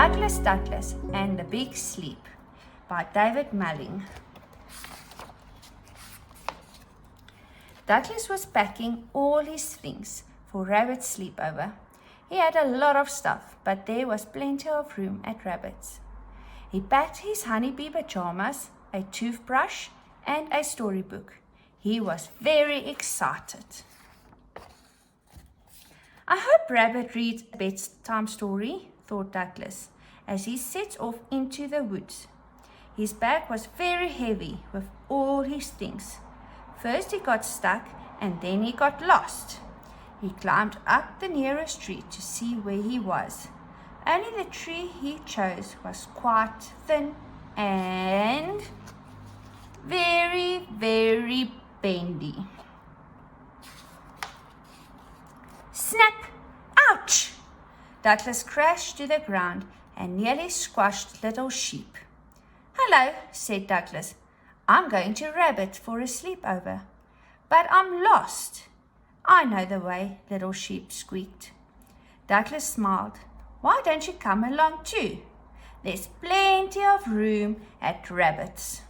Hugless and the Big Sleep by David Melling. Douglas was packing all his things for Rabbit's sleepover. He had a lot of stuff, but there was plenty of room at Rabbit's. He packed his honeybee pajamas, a toothbrush, and a storybook. He was very excited. I hope Rabbit reads a bedtime story, thought Douglas, as he set off into the woods. His bag was very heavy with all his things. First he got stuck and then he got lost. He climbed up the nearest tree to see where he was. Only the tree he chose was quite thin and very, very bendy. Snap! Ouch! Douglas crashed to the ground and nearly squashed Little Sheep. Hello, said Douglas. I'm going to Rabbit for a sleepover. But I'm lost. I know the way, Little Sheep squeaked. Douglas smiled. Why don't you come along too? There's plenty of room at Rabbit's.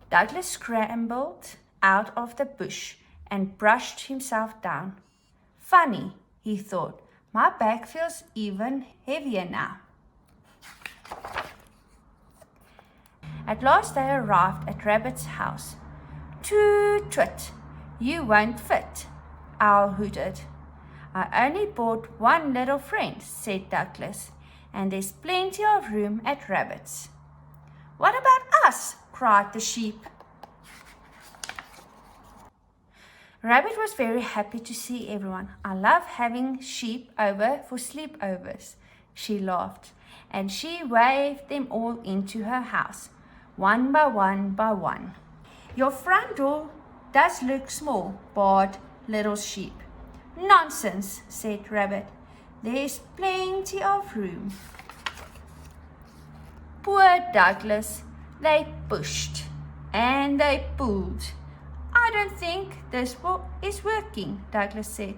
Douglas scrambled out of the bush and brushed himself down. Funny, he thought, my bag feels even heavier now. At last they arrived at Rabbit's house. Toot toot, you won't fit, Owl hooted. I only brought one little friend, said Douglas, and there's plenty of room at Rabbit's. What about us? Cried the sheep. Rabbit was very happy to see everyone. I love having sheep over for sleepovers, she laughed, and she waved them all into her house, one by one by one. Your front door does look small, bawled Little Sheep. Nonsense, said Rabbit. There's plenty of room. Poor Douglas. They pushed and they pulled. I don't think this is working, Douglas said.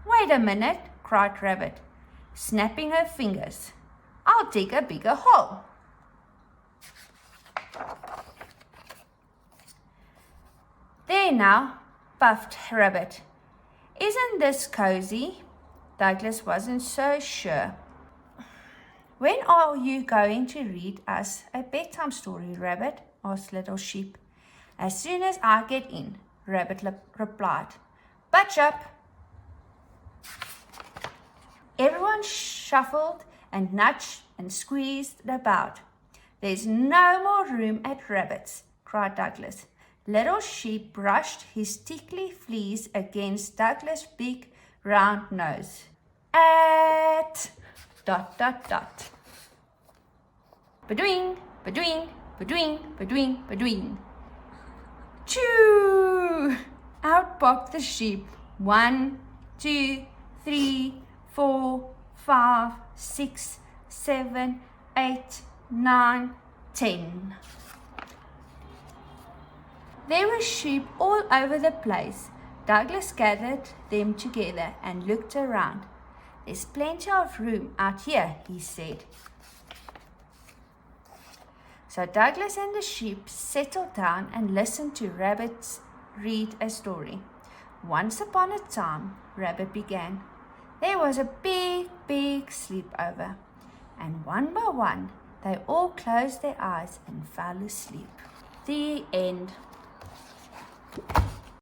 Wait a minute, cried Rabbit, snapping her fingers. I'll dig a bigger hole. There now, puffed Rabbit. Isn't this cozy? Douglas wasn't so sure. When are you going to read us a bedtime story, Rabbit? Asked Little Sheep. As soon as I get in, Rabbit replied. Budge up. Everyone shuffled and nudged and squeezed about. There's no more room at Rabbit's, cried Douglas. Little Sheep brushed his tickly fleas against Douglas' big round nose. At ... Badwing, badwing, badwing, badwing, badwing. Choo! Out popped the sheep. 1, 2, 3, 4, 5, 6, 7, 8, 9, 10. There were sheep all over the place. Douglas gathered them together and looked around. There's plenty of room out here, he said. So Douglas and the sheep settled down and listened to Rabbit read a story. Once upon a time, Rabbit began, there was a big, big sleepover, and one by one, they all closed their eyes and fell asleep. The end.